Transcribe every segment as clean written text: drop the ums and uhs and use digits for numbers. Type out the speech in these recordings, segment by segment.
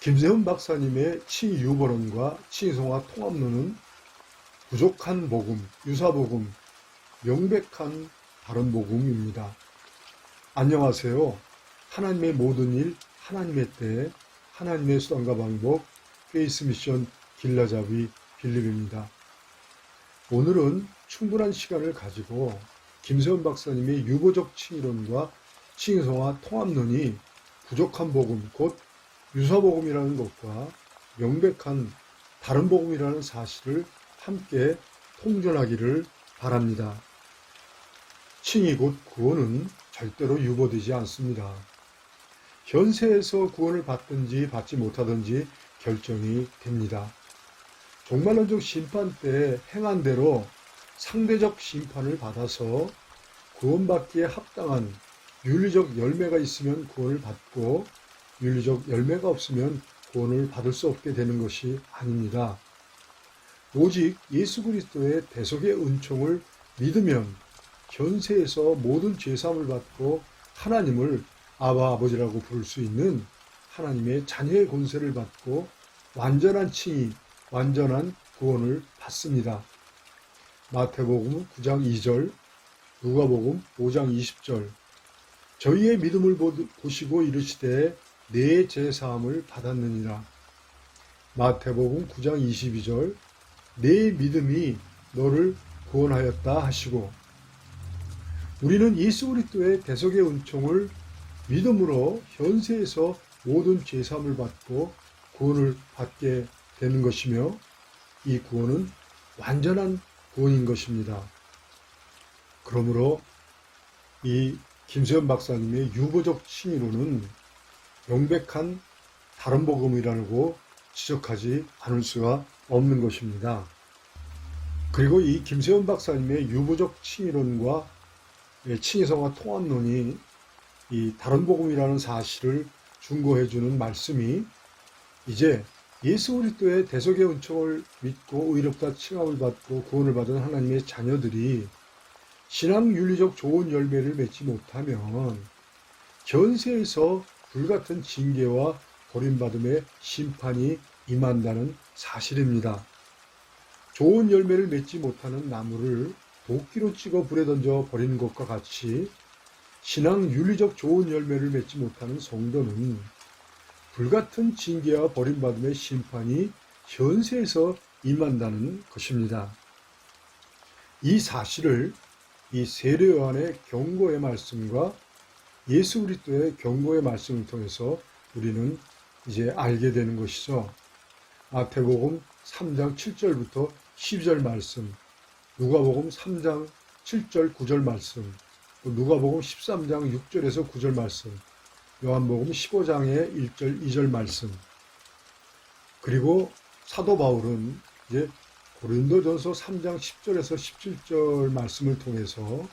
김세훈 박사님의 치유보론과 칭송화 통합론은 부족한 복음, 유사복음, 명백한 다른 복음입니다. 안녕하세요. 하나님의 모든 일, 하나님의 때, 하나님의 수단과 방법, 페이스 미션 길라잡이 빌립입니다. 오늘은 충분한 시간을 가지고 김세훈 박사님의 유보적 칭의론과 칭송화 통합론이 부족한 복음, 곧 유사복음이라는 것과 명백한 다른 복음이라는 사실을 함께 통전하기를 바랍니다. 칭의 곧 구원은 절대로 유보되지 않습니다. 현세에서 구원을 받든지 받지 못하든지 결정이 됩니다. 종말론적 심판 때 행한 대로 상대적 심판을 받아서 구원받기에 합당한 윤리적 열매가 있으면 구원을 받고 윤리적 열매가 없으면 구원을 받을 수 없게 되는 것이 아닙니다. 오직 예수 그리스도의 대속의 은총을 믿으면 현세에서 모든 죄사함을 받고 하나님을 아바 아버지라고 부를 수 있는 하나님의 자녀의 권세를 받고 완전한 칭의, 완전한 구원을 받습니다. 마태복음 9장 2절, 누가복음 5장 20절. 저희의 믿음을 보시고 이르시되 내 죄사함을 받았느니라. 마태복음 9장 22절, 내 믿음이 너를 구원하였다 하시고, 우리는 예수 그리스도의 대속의 은총을 믿음으로 현세에서 모든 죄사함을 받고 구원을 받게 되는 것이며, 이 구원은 완전한 구원인 것입니다. 그러므로 이 김세훈 박사님의 유보적 칭의론은 명백한 다른 복음이라고 지적하지 않을 수가 없는 것입니다. 그리고 이 김세훈 박사님의 유보적 칭의론과 칭의성화 통합론이 이 다른 복음이라는 사실을 증거해주는 말씀이 이제 예수 그리스도의 대속의 은총을 믿고 의롭다 칭함을 받고 구원을 받은 하나님의 자녀들이 신앙 윤리적 좋은 열매를 맺지 못하면 현세에서 불같은 징계와 버림받음의 심판이 임한다는 사실입니다. 좋은 열매를 맺지 못하는 나무를 도끼로 찍어 불에 던져 버리는 것과 같이 신앙 윤리적 좋은 열매를 맺지 못하는 성도는 불같은 징계와 버림받음의 심판이 현세에서 임한다는 것입니다. 이 사실을 이 세례 요한의 경고의 말씀과 예수 그리스도의 경고의 말씀을 통해서 우리는 이제 알게 되는 것이죠. 마태복음 3장 7절부터 12절 말씀, 누가복음 3장 7절 9절 말씀, 누가복음 13장 6절에서 9절 말씀, 요한복음 15장의 1절 2절 말씀, 그리고 사도 바울은 이제 고린도전서 3장 10절에서 17절 말씀을 통해서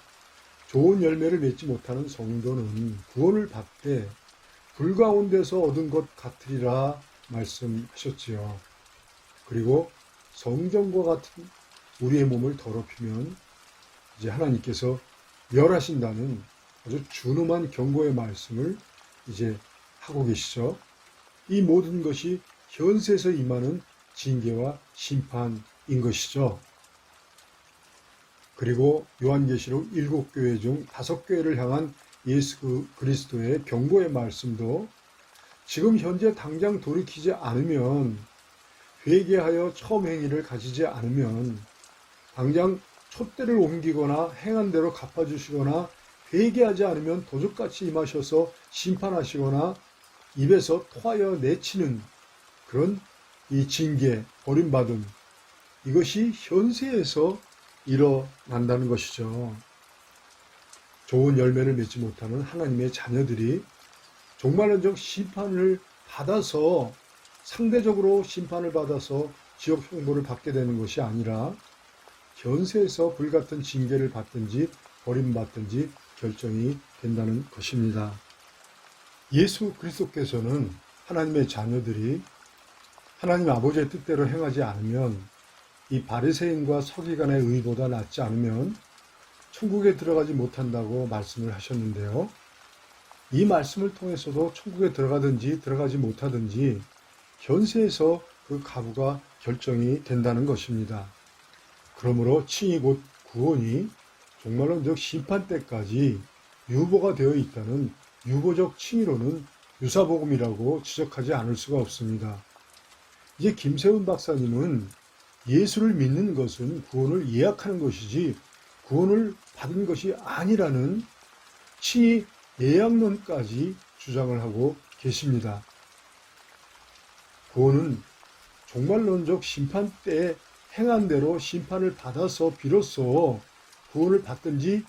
좋은 열매를 맺지 못하는 성도는 구원을 받되 불 가운데서 얻은 것 같으리라 말씀하셨지요. 그리고 성전과 같은 우리의 몸을 더럽히면 이제 하나님께서 멸하신다는 아주 준엄한 경고의 말씀을 이제 하고 계시죠. 이 모든 것이 현세에서 임하는 징계와 심판인 것이죠. 그리고 요한계시록 7교회 중 5교회를 향한 예수 그리스도의 경고의 말씀도 지금 현재 당장 돌이키지 않으면, 회개하여 처음 행위를 가지지 않으면 당장 촛대를 옮기거나 행한 대로 갚아주시거나 회개하지 않으면 도적같이 임하셔서 심판하시거나 입에서 토하여 내치는 그런 이 징계, 버림받음, 이것이 현세에서 일어난다는 것이죠. 좋은 열매를 맺지 못하는 하나님의 자녀들이 종말론적 심판을 받아서, 상대적으로 심판을 받아서 지옥 형벌을 받게 되는 것이 아니라 현세에서 불같은 징계를 받든지 버림받든지 결정이 된다는 것입니다. 예수 그리스도께서는 하나님의 자녀들이 하나님 아버지의 뜻대로 행하지 않으면, 이 바리새인과 서기관의 의보다 낫지 않으면 천국에 들어가지 못한다고 말씀을 하셨는데요. 이 말씀을 통해서도 천국에 들어가든지 들어가지 못하든지 현세에서 그 가부가 결정이 된다는 것입니다. 그러므로 칭의 곧 구원이 정말로 심판 때까지 유보가 되어 있다는 유보적 칭의로는 유사복음이라고 지적하지 않을 수가 없습니다. 이제 김세훈 박사님은 예수를 믿는 것은 구원을 예약하는 것이지 구원을 받은 것이 아니라는 칭의 예약론까지 주장을 하고 계십니다. 구원은 종말론적 심판 때에 행한 대로 심판을 받아서 비로소 구원을 받든지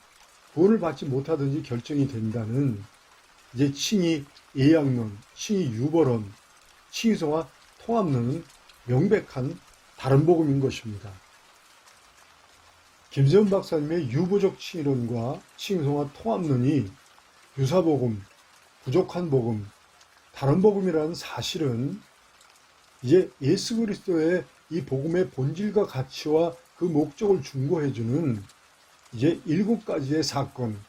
구원을 받지 못하든지 결정이 된다는 이제 칭의 예약론, 칭의 유보론, 칭의성화 통합론은 명백한 다른 복음인 것입니다. 김세훈 박사님의 유보적 칭의론과 칭의성화 통합론이 유사복음, 부족한 복음, 다른 복음이라는 사실은 이제 예수 그리스도의 이 복음의 본질과 가치와 그 목적을 중고해주는 이제 7가지의 사건,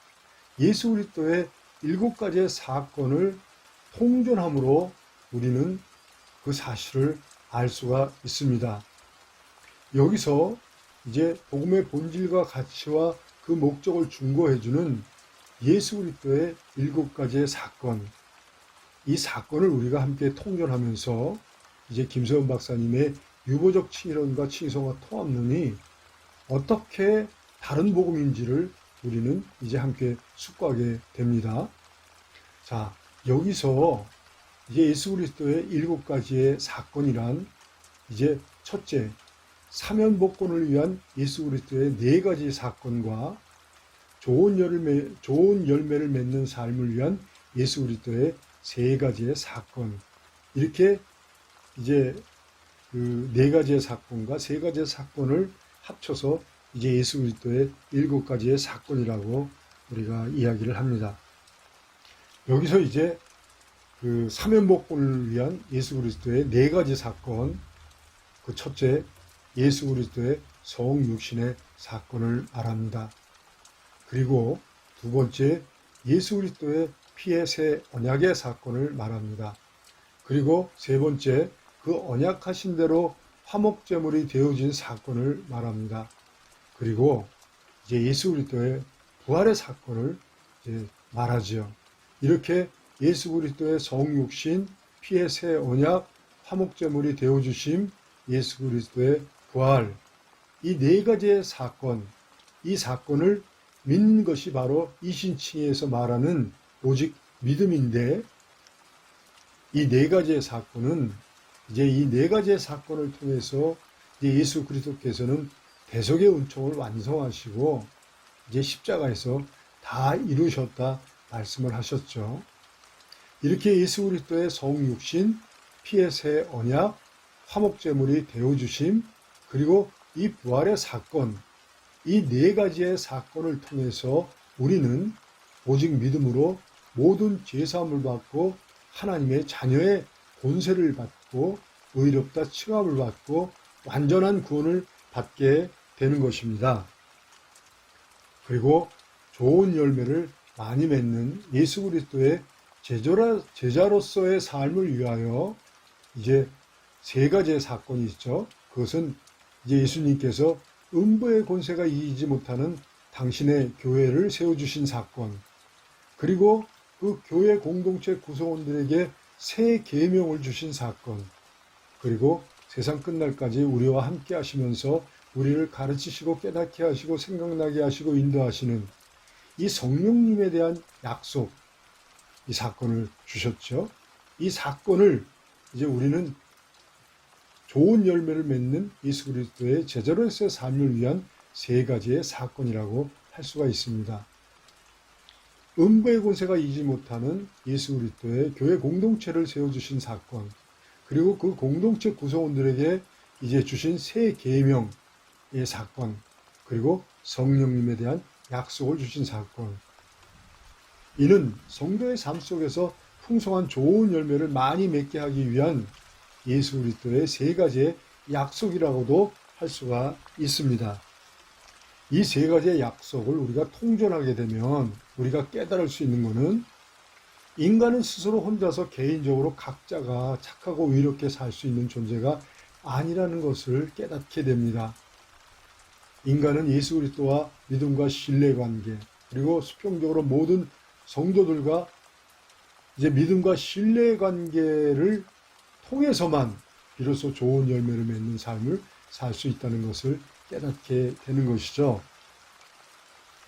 예수 그리스도의 7가지의 사건을 통존함으로 우리는 그 사실을 알 수가 있습니다. 여기서 이제 복음의 본질과 가치와 그 목적을 중고해주는 예수 그리스도의 7가지의 사건, 이 사건을 우리가 함께 통존하면서 이제 김세훈 박사님의 유보적 칭의론과 칭의성화 통합론이 어떻게 다른 복음인지를 우리는 이제 함께 숙고하게 됩니다. 자, 여기서 이제 예수 그리스도의 7가지의 사건이란 이제 첫째, 사면복권을 위한 예수 그리스도의 4가지 사건과 좋은 열매를 맺는 삶을 위한 예수 그리스도의 3가지의 사건, 이렇게 이제 그 4가지의 사건과 3가지의 사건을 합쳐서 이제 예수 그리스도의 7가지의 사건이라고 우리가 이야기를 합니다. 여기서 이제 그 사면복권을 위한 예수 그리스도의 4가지 사건, 그 첫째, 예수 그리스도의 성육신의 사건을 말합니다. 그리고 두 번째, 예수 그리스도의 피의 새 언약의 사건을 말합니다. 그리고 세 번째, 그 언약하신 대로 화목제물이 되어진 사건을 말합니다. 그리고 이제 예수 그리스도의 부활의 사건을 이제 말하지요. 이렇게 예수 그리스도의 성육신, 피의 새 언약, 화목제물이 되어주심, 예수 그리스도의 부활, 이 4가지의 사건, 이 사건을 믿는 것이 바로 이신칭의에서 말하는 오직 믿음인데, 이 4가지의 사건은 이제 이 4가지의 사건을 통해서 이제 예수 그리스도께서는 대속의 은총을 완성하시고 이제 십자가에서 다 이루셨다 말씀을 하셨죠. 이렇게 예수 그리스도의 성육신, 피의 새 언약, 화목제물이 되어주심, 그리고 이 부활의 사건, 이 4가지의 사건을 통해서 우리는 오직 믿음으로 모든 죄사함을 받고 하나님의 자녀의 본세를 받고 의롭다 칭함을 받고 완전한 구원을 받게 되는 것입니다. 그리고 좋은 열매를 많이 맺는 예수 그리스도의 제자로서의 삶을 위하여 이제 3가지의 사건이 있죠. 그것은 이제 예수님께서 음부의 권세가 이기지 못하는 당신의 교회를 세워주신 사건, 그리고 그 교회 공동체 구성원들에게 새 계명을 주신 사건, 그리고 세상 끝날까지 우리와 함께 하시면서 우리를 가르치시고 깨닫게 하시고 생각나게 하시고 인도하시는 이 성령님에 대한 약속, 이 사건을 주셨죠. 이 사건을 이제 우리는 좋은 열매를 맺는 예수 그리스도의 제자로서의 삶을 위한 3가지의 사건이라고 할 수가 있습니다. 음부의 권세가 이기지 못하는 예수 그리스도의 교회 공동체를 세워주신 사건, 그리고 그 공동체 구성원들에게 이제 주신 새 계명의 사건, 그리고 성령님에 대한 약속을 주신 사건. 이는 성도의 삶 속에서 풍성한 좋은 열매를 많이 맺게 하기 위한 예수 그리스도의 3가지의 약속이라고도 할 수가 있습니다. 이 3가지의 약속을 우리가 통존하게 되면 우리가 깨달을 수 있는 것은 인간은 스스로 혼자서 개인적으로 각자가 착하고 의롭게 살 수 있는 존재가 아니라는 것을 깨닫게 됩니다. 인간은 예수 그리스도와 믿음과 신뢰관계, 그리고 수평적으로 모든 성도들과 이제 믿음과 신뢰관계를 통해서만 비로소 좋은 열매를 맺는 삶을 살 수 있다는 것을 깨닫게 되는 것이죠.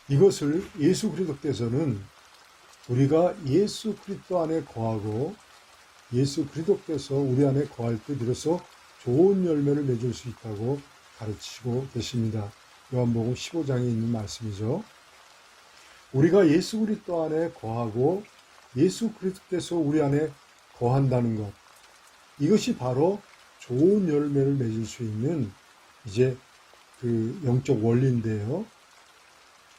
이것을 예수 그리스도께서는 우리가 예수 그리스도 안에 거하고 예수 그리스도께서 우리 안에 거할 때 비로소 좋은 열매를 맺을 수 있다고 가르치고 계십니다. 요한복음 15장에 있는 말씀이죠. 우리가 예수 그리스도 안에 거하고 예수 그리스도께서 우리 안에 거한다는 것, 이것이 바로 좋은 열매를 맺을 수 있는 이제 그 영적 원리인데요.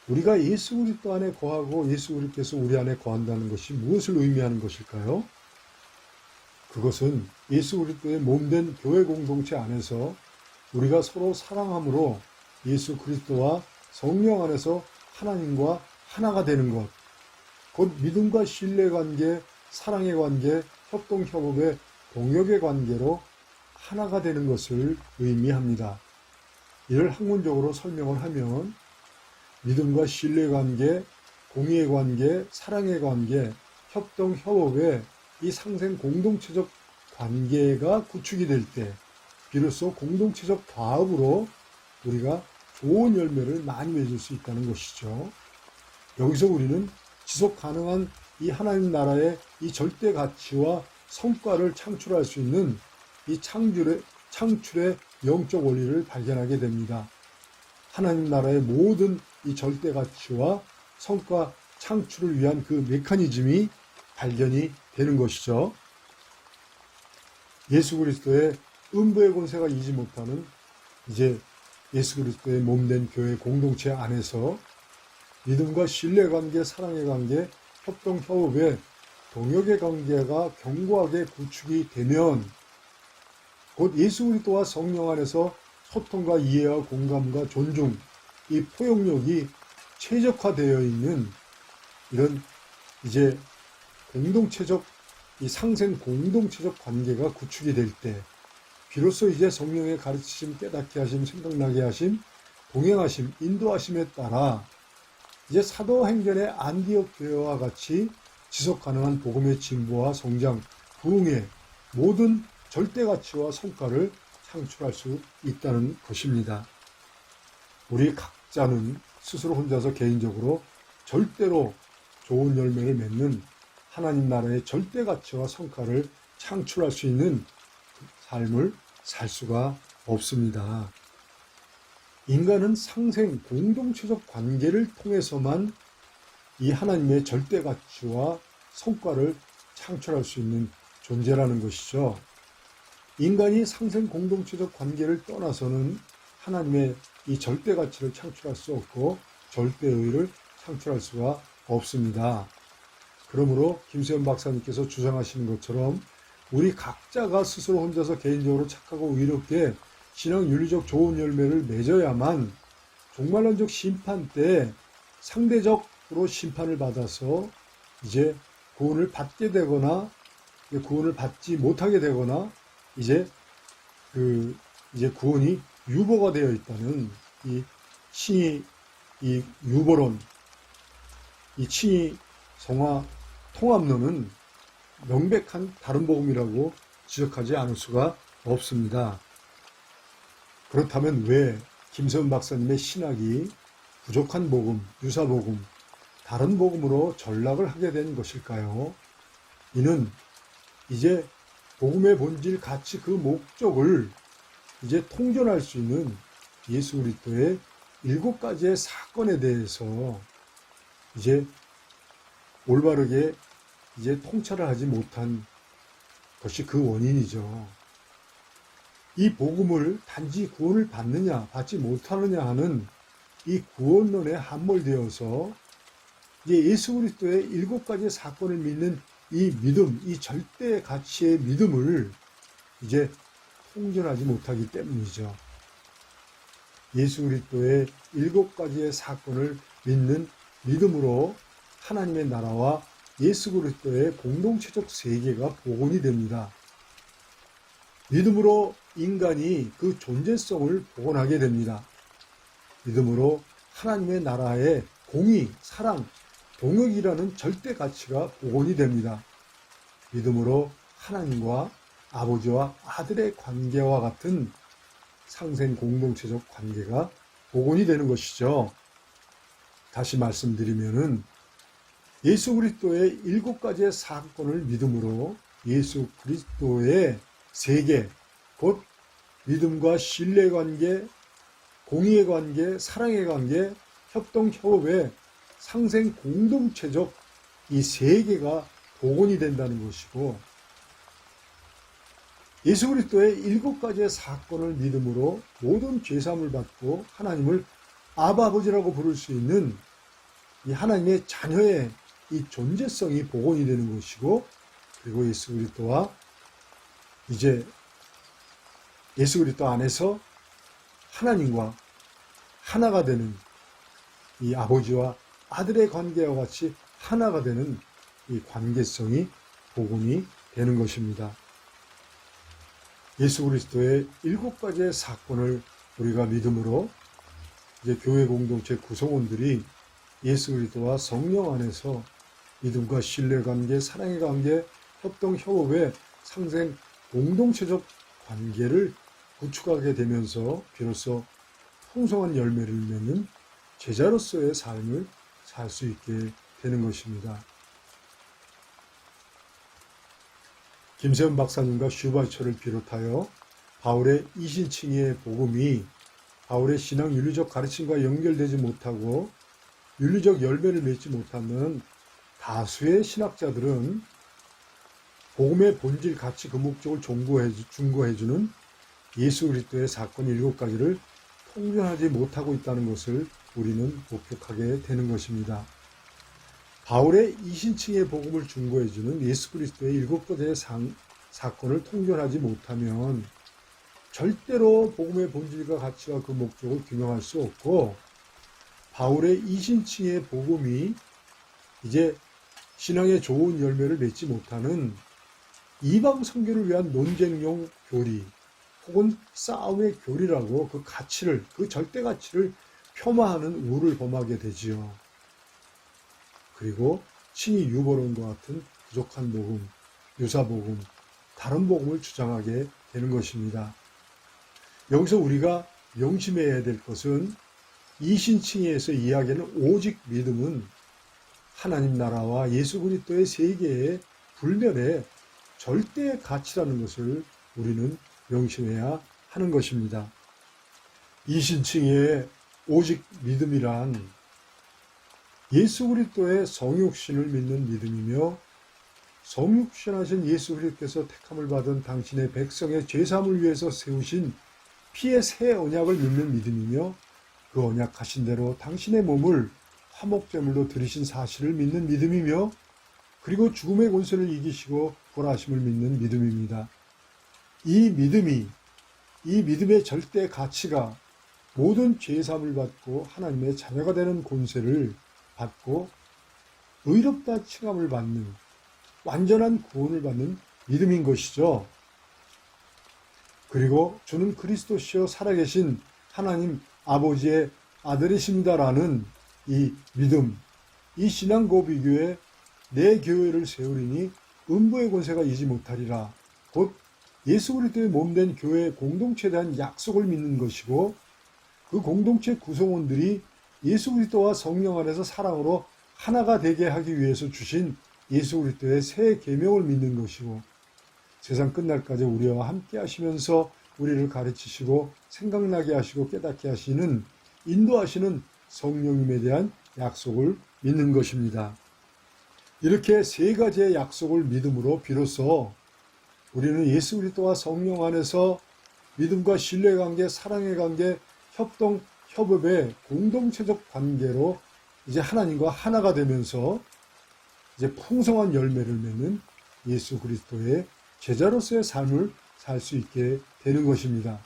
우리가 예수 그리스도 안에 거하고 예수 그리스도께서 우리 안에 거한다는 것이 무엇을 의미하는 것일까요? 그것은 예수 그리스도의 몸된 교회 공동체 안에서 우리가 서로 사랑함으로 예수 그리스도와 성령 안에서 하나님과 하나가 되는 것, 곧 믿음과 신뢰 관계, 사랑의 관계, 협동 협업의 동역의 관계로 하나가 되는 것을 의미합니다. 이를 학문적으로 설명을 하면 믿음과 신뢰 관계, 공의의 관계, 사랑의 관계, 협동 협업의 이 상생 공동체적 관계가 구축이 될 때 비로소 공동체적 과업으로 우리가 좋은 열매를 많이 맺을 수 있다는 것이죠. 여기서 우리는 지속 가능한 이 하나님 나라의 이 절대 가치와 성과를 창출할 수 있는 이 창출의 영적 원리를 발견하게 됩니다. 하나님 나라의 모든 이 절대 가치와 성과 창출을 위한 그 메커니즘이 발견이 되는 것이죠. 예수 그리스도의 음부의 권세가 이지 못하는 이제 예수 그리스도의 몸된 교회 공동체 안에서 믿음과 신뢰 관계, 사랑의 관계, 협동 협업의 동역의 관계가 견고하게 구축이 되면 곧 예수 그리스도와 성령 안에서 소통과 이해와 공감과 존중, 이 포용력이 최적화되어 있는 이런 이제 공동체적 이 상생 공동체적 관계가 구축이 될 때 비로소 이제 성령의 가르치심, 깨닫게 하심, 생각나게 하심, 동행하심, 인도하심에 따라 이제 사도행전의 안디옥 교회와 같이 지속 가능한 복음의 진보와 성장, 부흥의 모든 절대 가치와 성과를 창출할 수 있다는 것입니다. 우리 각자는 스스로 혼자서 개인적으로 절대로 좋은 열매를 맺는 하나님 나라의 절대 가치와 성과를 창출할 수 있는 삶을 살 수가 없습니다. 인간은 상생 공동체적 관계를 통해서만 이 하나님의 절대 가치와 성과를 창출할 수 있는 존재라는 것이죠. 인간이 상생 공동체적 관계를 떠나서는 하나님의 이 절대 가치를 창출할 수 없고 절대의를 창출할 수가 없습니다. 그러므로 김수현 박사님께서 주장하시는 것처럼 우리 각자가 스스로 혼자서 개인적으로 착하고 의롭게 신앙 윤리적 좋은 열매를 맺어야만 종말론적 심판 때 상대적으로 심판을 받아서 이제 구원을 받게 되거나 구원을 받지 못하게 되거나 이제 구원이 유보가 되어 있다는 이 칭의 이 유보론, 이 칭의 성화 통합론은 명백한 다른 복음이라고 지적하지 않을 수가 없습니다. 그렇다면 왜 김세훈 박사님의 신학이 부족한 복음, 유사 복음, 다른 복음으로 전락을 하게 된 것일까요? 이는 이제 복음의 본질, 가치, 그 목적을 이제 통전할 수 있는 예수 그리스도의 7가지의 사건에 대해서 이제 올바르게 이제 통찰을 하지 못한 것이 그 원인이죠. 이 복음을 단지 구원을 받느냐, 받지 못하느냐 하는 이 구원론에 함몰되어서 이제 예수 그리스도의 7가지의 사건을 믿는 이 믿음, 이 절대 가치의 믿음을 이제 통전하지 못하기 때문이죠. 예수 그리스도의 7가지의 사건을 믿는 믿음으로 하나님의 나라와 예수 그리스도의 공동체적 세계가 복원이 됩니다. 믿음으로 인간이 그 존재성을 복원하게 됩니다. 믿음으로 하나님의 나라의 공의, 사랑, 동역이라는 절대 가치가 복원이 됩니다. 믿음으로 하나님과 아버지와 아들의 관계와 같은 상생 공동체적 관계가 복원이 되는 것이죠. 다시 말씀드리면은 예수 그리스도의 7가지의 사건을 믿음으로 예수 그리스도의 세계, 곧 믿음과 신뢰관계, 공의의 관계, 사랑의 관계, 협동, 협업의 상생 공동체적 이 세계가 복원이 된다는 것이고, 예수 그리스도의 7가지의 사건을 믿음으로 모든 죄사함을 받고 하나님을 아버지라고 부를 수 있는 이 하나님의 자녀의 이 존재성이 복원이 되는 것이고, 그리고 예수 그리스도와 이제 예수 그리스도 안에서 하나님과 하나가 되는 이 아버지와 아들의 관계와 같이 하나가 되는 이 관계성이 복원이 되는 것입니다. 예수 그리스도의 7가지의 사건을 우리가 믿음으로 이제 교회 공동체 구성원들이 예수 그리스도와 성령 안에서 믿음과 신뢰 관계, 사랑의 관계, 협동, 협업의 상생 공동체적 관계를 구축하게 되면서 비로소 풍성한 열매를 맺는 제자로서의 삶을 살 수 있게 되는 것입니다. 김세현 박사님과 슈바처를 비롯하여 바울의 이신칭의 복음이 바울의 신앙 윤리적 가르침과 연결되지 못하고 윤리적 열매를 맺지 못하는 다수의 신학자들은 복음의 본질, 가치, 그 목적을 중고해주는 예수 그리스도의 사건 7가지를 통변하지 못하고 있다는 것을 우리는 목격하게 되는 것입니다. 바울의 이신칭의 복음을 중고해주는 예수 그리스도의 7가지의 사건을 통변하지 못하면 절대로 복음의 본질과 가치와 그 목적을 규명할 수 없고, 바울의 이신칭의 복음이 이제 신앙의 좋은 열매를 맺지 못하는 이방 선교를 위한 논쟁용 교리 혹은 싸움의 교리라고 그 가치를, 그 절대 가치를 폄하하는 우를 범하게 되지요. 그리고 친히 유보론과 같은 부족한 복음, 유사복음, 다른 복음을 주장하게 되는 것입니다. 여기서 우리가 명심해야 될 것은 이신칭에서 이야기하는 오직 믿음은 하나님 나라와 예수 그리스도의 세계의 불멸의 절대 가치라는 것을 우리는 명심해야 하는 것입니다. 이신칭의 오직 믿음이란 예수 그리스도의 성육신을 믿는 믿음이며, 성육신하신 예수 그리스도께서 택함을 받은 당신의 백성의 죄사함을 위해서 세우신 피의 새 언약을 믿는 믿음이며, 그 언약하신 대로 당신의 몸을 화목제물로 드리신 사실을 믿는 믿음이며, 그리고 죽음의 권세를 이기시고 부활하심을 믿는 믿음입니다. 이 믿음의 절대 가치가 모든 죄사함을 받고 하나님의 자녀가 되는 권세를 받고 의롭다 칭함을 받는 완전한 구원을 받는 믿음인 것이죠. 그리고 주는 그리스도시요 살아계신 하나님 아버지의 아들이십니다라는 이 믿음, 이 신앙 고비교에 내 교회를 세우리니 음부의 권세가 이지 못하리라. 곧 예수 그리스도의 몸된 교회의 공동체에 대한 약속을 믿는 것이고, 그 공동체 구성원들이 예수 그리스도와 성령 안에서 사랑으로 하나가 되게 하기 위해서 주신 예수 그리스도의 새 계명을 믿는 것이고, 세상 끝날까지 우리와 함께 하시면서 우리를 가르치시고 생각나게 하시고 깨닫게 하시는, 인도하시는 성령님에 대한 약속을 믿는 것입니다. 이렇게 3가지의 약속을 믿음으로 비로소 우리는 예수 그리스도와 성령 안에서 믿음과 신뢰관계, 사랑의 관계, 협동, 협업의 공동체적 관계로 이제 하나님과 하나가 되면서 이제 풍성한 열매를 맺는 예수 그리스도의 제자로서의 삶을 살 수 있게 되는 것입니다.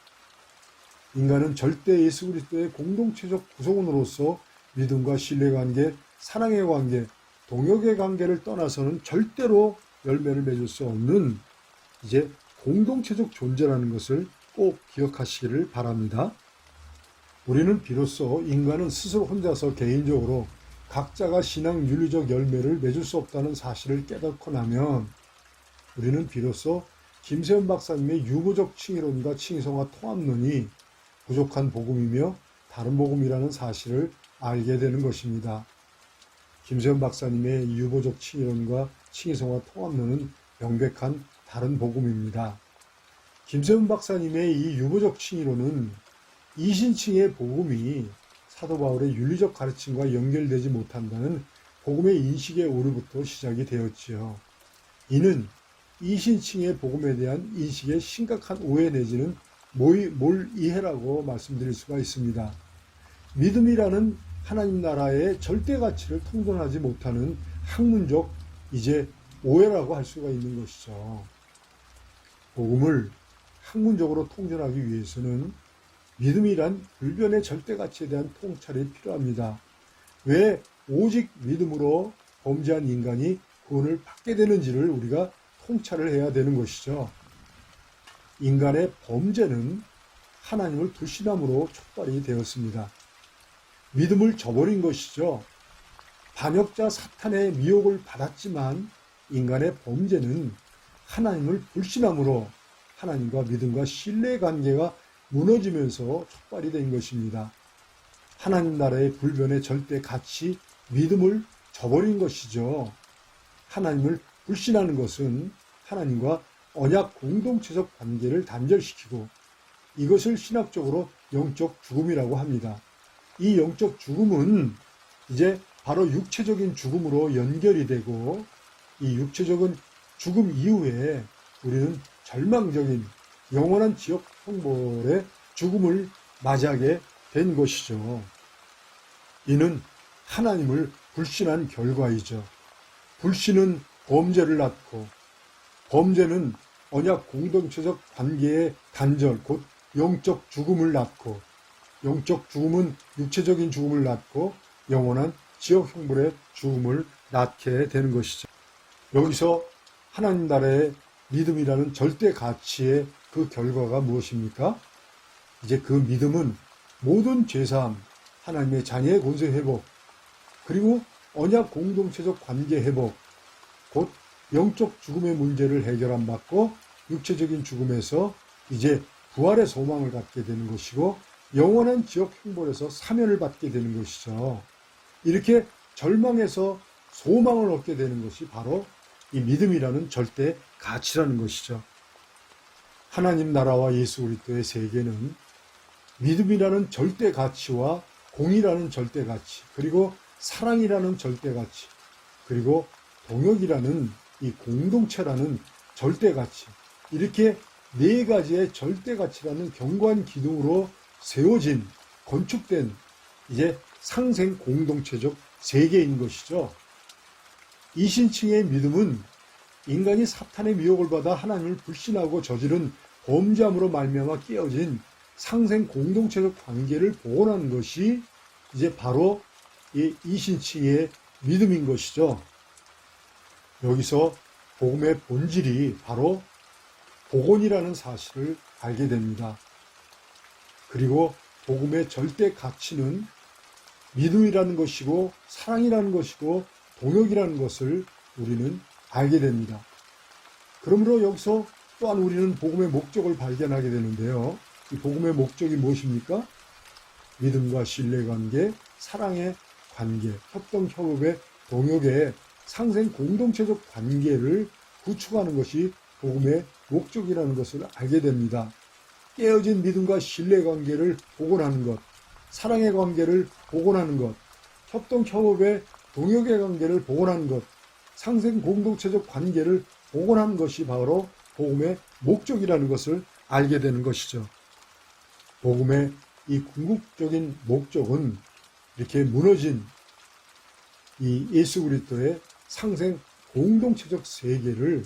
인간은 절대 예수 그리스도의 공동체적 구성원으로서 믿음과 신뢰관계, 사랑의 관계, 동역의 관계를 떠나서는 절대로 열매를 맺을 수 없는 이제 공동체적 존재라는 것을 꼭 기억하시기를 바랍니다. 우리는 비로소 인간은 스스로 혼자서 개인적으로 각자가 신앙 윤리적 열매를 맺을 수 없다는 사실을 깨닫고 나면 우리는 비로소 김세현 박사님의 유보적 칭의론과 칭의성화 통합론이 부족한 복음이며 다른 복음이라는 사실을 알게 되는 것입니다. 김세현 박사님의 유보적 칭의론과 칭의성화 통합론은 명백한 다른 복음입니다. 김세현 박사님의 이 유보적 칭의론은 이신칭의 복음이 사도 바울의 윤리적 가르침과 연결되지 못한다는 복음의 인식의 오류부터 시작이 되었지요. 이는 이신칭의 복음에 대한 인식의 심각한 오해 내지는 몰이해라고 말씀드릴 수가 있습니다. 믿음이라는 하나님 나라의 절대 가치를 통솔하지 못하는 학문적 이제 오해라고 할 수가 있는 것이죠. 복음을 학문적으로 통전하기 위해서는 믿음이란 불변의 절대 가치에 대한 통찰이 필요합니다. 왜 오직 믿음으로 범죄한 인간이 구원을 받게 되는지를 우리가 통찰을 해야 되는 것이죠. 인간의 범죄는 하나님을 불신함으로 촉발이 되었습니다. 믿음을 저버린 것이죠. 반역자 사탄의 미혹을 받았지만 인간의 범죄는 하나님을 불신함으로 하나님과 믿음과 신뢰의 관계가 무너지면서 촉발이 된 것입니다. 하나님 나라의 불변의 절대 가치, 믿음을 저버린 것이죠. 하나님을 불신하는 것은 하나님과 언약 공동체적 관계를 단절시키고 이것을 신학적으로 영적 죽음이라고 합니다. 이 영적 죽음은 이제 바로 육체적인 죽음으로 연결이 되고 이 육체적인 죽음 이후에 우리는 절망적인 영원한 지옥 형벌의 죽음을 맞이하게 된 것이죠. 이는 하나님을 불신한 결과이죠. 불신은 범죄를 낳고 범죄는 언약 공동체적 관계의 단절, 곧 영적 죽음을 낳고 영적 죽음은 육체적인 죽음을 낳고 영원한 지옥 형벌의 죽음을 낳게 되는 것이죠. 여기서 하나님 나라의 믿음이라는 절대 가치의 그 결과가 무엇입니까? 이제 그 믿음은 모든 죄사함, 하나님의 자녀의 권세 회복, 그리고 언약 공동체적 관계 회복, 곧 영적 죽음의 문제를 해결 안 받고 육체적인 죽음에서 이제 부활의 소망을 갖게 되는 것이고 영원한 지옥 형벌에서 사면을 받게 되는 것이죠. 이렇게 절망에서 소망을 얻게 되는 것이 바로 이 믿음이라는 절대 가치라는 것이죠. 하나님 나라와 예수 그리스도의 세계는 믿음이라는 절대 가치와 공의라는 절대 가치, 그리고 사랑이라는 절대 가치, 그리고 동역이라는 이 공동체라는 절대 가치, 이렇게 네 가지의 절대 가치라는 견고한 기둥으로 세워진, 건축된 이제 상생 공동체적 세계인 것이죠. 이신칭의 믿음은 인간이 사탄의 미혹을 받아 하나님을 불신하고 저지른 범죄함으로 말미암아 깨어진 상생 공동체적 관계를 복원하는 것이 이제 바로 이 이신칭의 믿음인 것이죠. 여기서 복음의 본질이 바로 복원이라는 사실을 알게 됩니다. 그리고 복음의 절대 가치는 믿음이라는 것이고 사랑이라는 것이고 동역이라는 것을 우리는 알게 됩니다. 그러므로 여기서 또한 우리는 복음의 목적을 발견하게 되는데요. 이 복음의 목적이 무엇입니까? 믿음과 신뢰관계, 사랑의 관계, 협동, 협업의 동역의 상생 공동체적 관계를 구축하는 것이 복음의 목적이라는 것을 알게 됩니다. 깨어진 믿음과 신뢰관계를 복원하는 것, 사랑의 관계를 복원하는 것, 협동, 협업의 동역의 관계를 복원하는 것, 상생 공동체적 관계를 복원하는 것이 바로 복음의 목적이라는 것을 알게 되는 것이죠. 복음의 이 궁극적인 목적은 이렇게 무너진 이 예수 그리스도의 상생 공동체적 세계를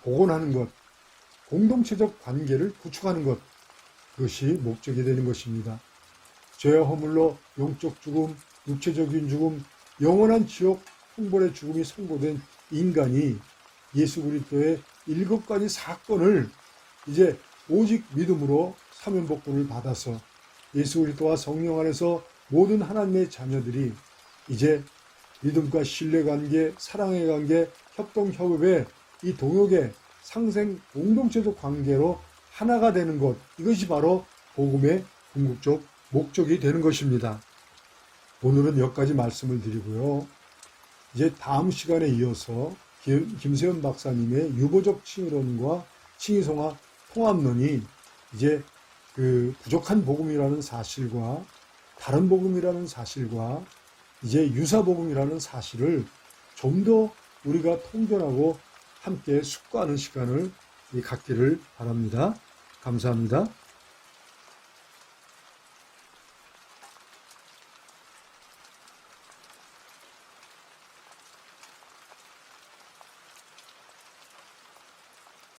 복원하는 것, 공동체적 관계를 구축하는 것, 그것이 목적이 되는 것입니다. 죄와 허물로 영적 죽음, 육체적인 죽음, 영원한 지옥 형벌의 죽음이 선고된 인간이 예수 그리스도의 7가지 사건을 이제 오직 믿음으로 사면복권을 받아서 예수 그리스도와 성령 안에서 모든 하나님의 자녀들이 이제 믿음과 신뢰관계, 사랑의 관계, 협동, 협업의 이 동역의 상생 공동체적 관계로 하나가 되는 것, 이것이 바로 복음의 궁극적 목적이 되는 것입니다. 오늘은 여기까지 말씀을 드리고요. 이제 다음 시간에 이어서 김세현 박사님의 유보적 칭의론과 칭의성화 통합론이 이제 그 부족한 복음이라는 사실과 다른 복음이라는 사실과 이제 유사복음이라는 사실을 좀 더 우리가 통전하고 함께 숙고하는 시간을 갖기를 바랍니다. 감사합니다.